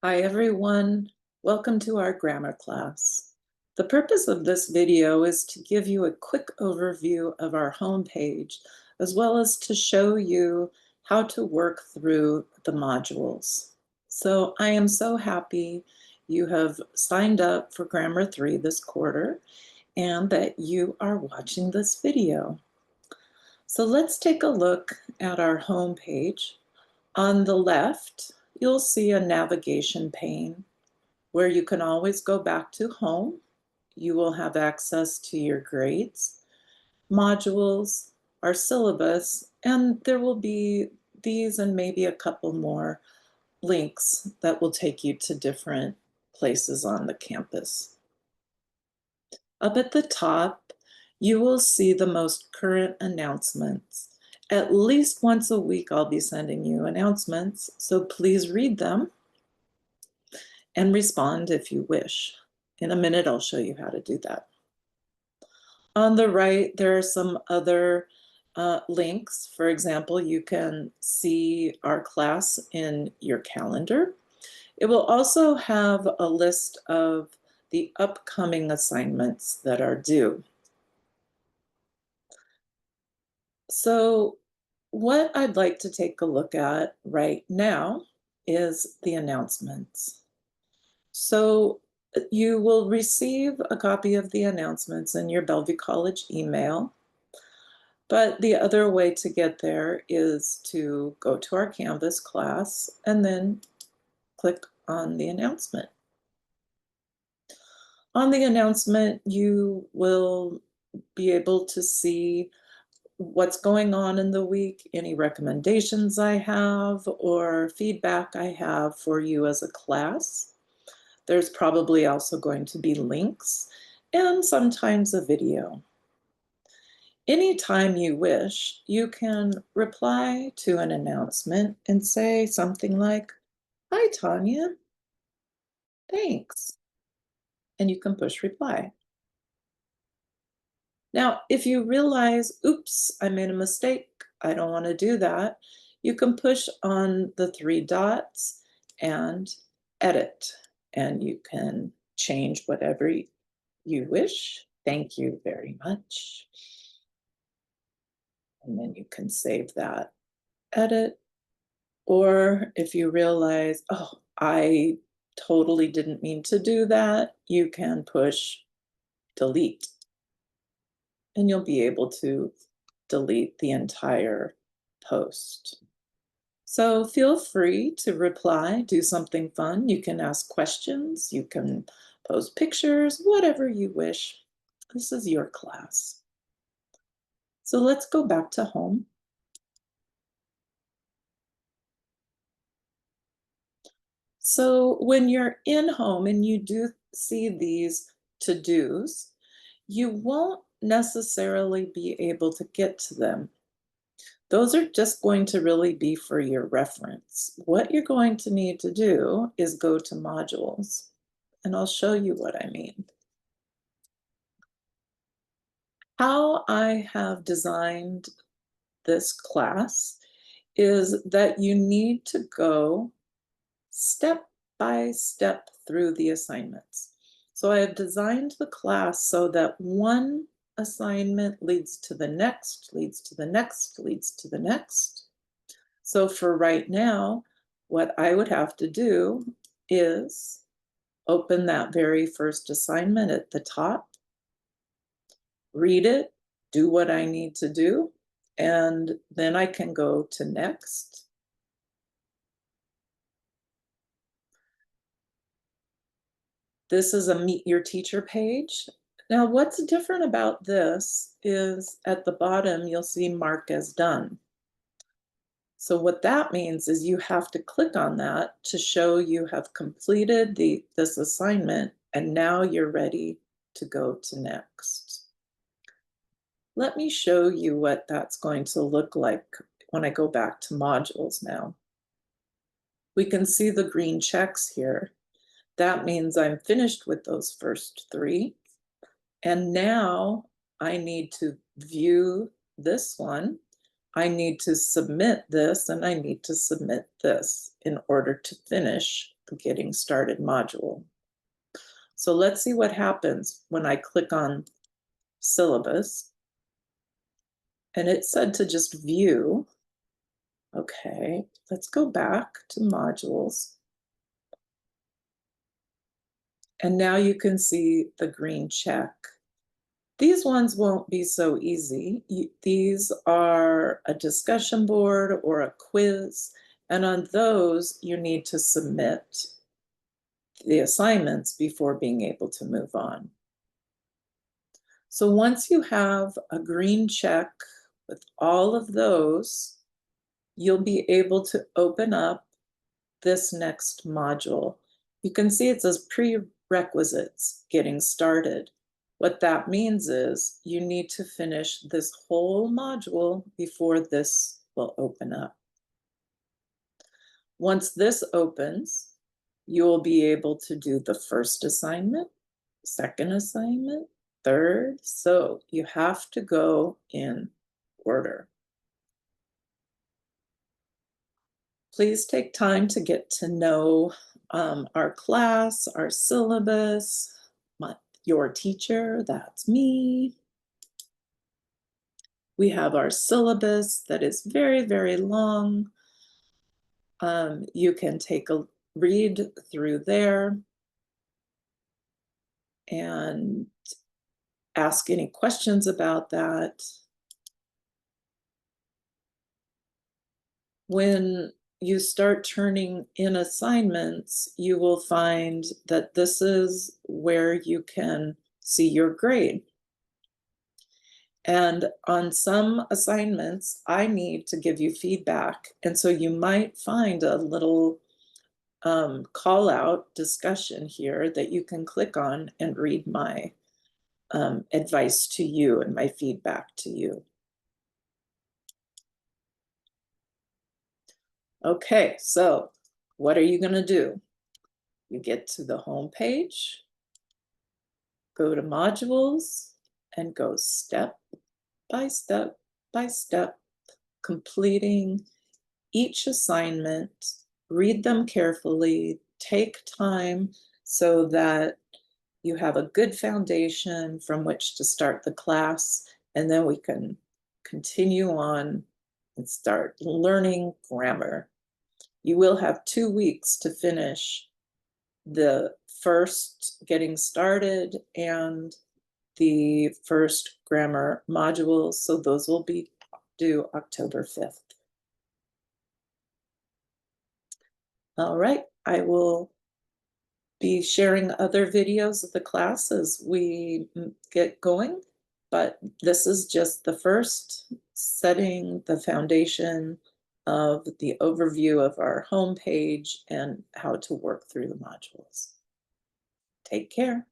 Hi everyone, welcome to our grammar class. The purpose of this video is to give you a quick overview of our homepage, as well as to show you how to work through the modules. So I am so happy you have signed up for Grammar 3 this quarter and that you are watching this video. So let's take a look at our homepage. On the left, you'll see a navigation pane where you can always go back to home. You will have access to your grades, modules, our syllabus, and there will be these and maybe a couple more links that will take you to different places on the campus. Up at the top, you will see the most current announcements. At least once a week, I'll be sending you announcements, so please read them and respond if you wish. In a minute, I'll show you how to do that. On the right, there are some other links. For example, you can see our class in your calendar. It will also have a list of the upcoming assignments that are due. So what I'd like to take a look at right now is the announcements. So you will receive a copy of the announcements in your Bellevue College email. But the other way to get there is to go to our Canvas class and then click on the announcement. On the announcement, you will be able to see what's going on in the week, any recommendations I have, or feedback I have for you as a class. There's probably also going to be links and sometimes a video. Anytime you wish, you can reply to an announcement and say something like, "Hi, Tanya, thanks." And you can push reply. Now, if you realize, oops, I made a mistake, I don't want to do that, you can push on the three dots and edit, and you can change whatever you wish. Thank you very much. And then you can save that edit. Or if you realize, oh, I totally didn't mean to do that, you can push delete. And you'll be able to delete the entire post. So feel free to reply, do something fun. You can ask questions, you can post pictures, whatever you wish. This is your class. So let's go back to home. So when you're in home and you do see these to-dos, you won't necessarily be able to get to them. Those are just going to really be for your reference. What you're going to need to do is go to modules, and I'll show you what I mean. How I have designed this class is that you need to go step by step through the assignments. So I have designed the class so that one assignment leads to the next, leads to the next, leads to the next. So for right now, what I would have to do is open that very first assignment at the top, read it, do what I need to do, and then I can go to next. This is a Meet Your Teacher page. Now, what's different about this is at the bottom, you'll see Mark as done. So what that means is you have to click on that to show you have completed this assignment, and now you're ready to go to next. Let me show you what that's going to look like when I go back to modules now. We can see the green checks here. That means I'm finished with those first three. And now I need to view this one. I need to submit this and I need to submit this in order to finish the Getting Started module. So let's see what happens when I click on syllabus. And it said to just view. Okay, let's go back to modules. And now you can see the green check. These ones won't be so easy. These are a discussion board or a quiz, and on those you need to submit the assignments before being able to move on. So once you have a green check with all of those, you'll be able to open up this next module. You can see it says prerequisites, getting started. What that means is you need to finish this whole module before this will open up. Once this opens, you'll be able to do the first assignment, second assignment, third. So you have to go in order. Please take time to get to know our class, our syllabus, your teacher, that's me. We have our syllabus that is very, very long. You can take a read through there and ask any questions about that. When you start turning in assignments, you will find that this is where you can see your grade. And on some assignments, I need to give you feedback. And so you might find a little call out discussion here that you can click on and read my advice to you and my feedback to you. Okay, so what are you going to do? You get to the home page, go to modules, and go step by step by step, completing each assignment. Read them carefully, take time so that you have a good foundation from which to start the class, and then we can continue on and start learning grammar. You will have 2 weeks to finish the first Getting Started and the first grammar modules, so those will be due October 5th. All right, I will be sharing other videos of the class as we get going, but this is just the first, setting the foundation of the overview of our home page and how to work through the modules. Take care.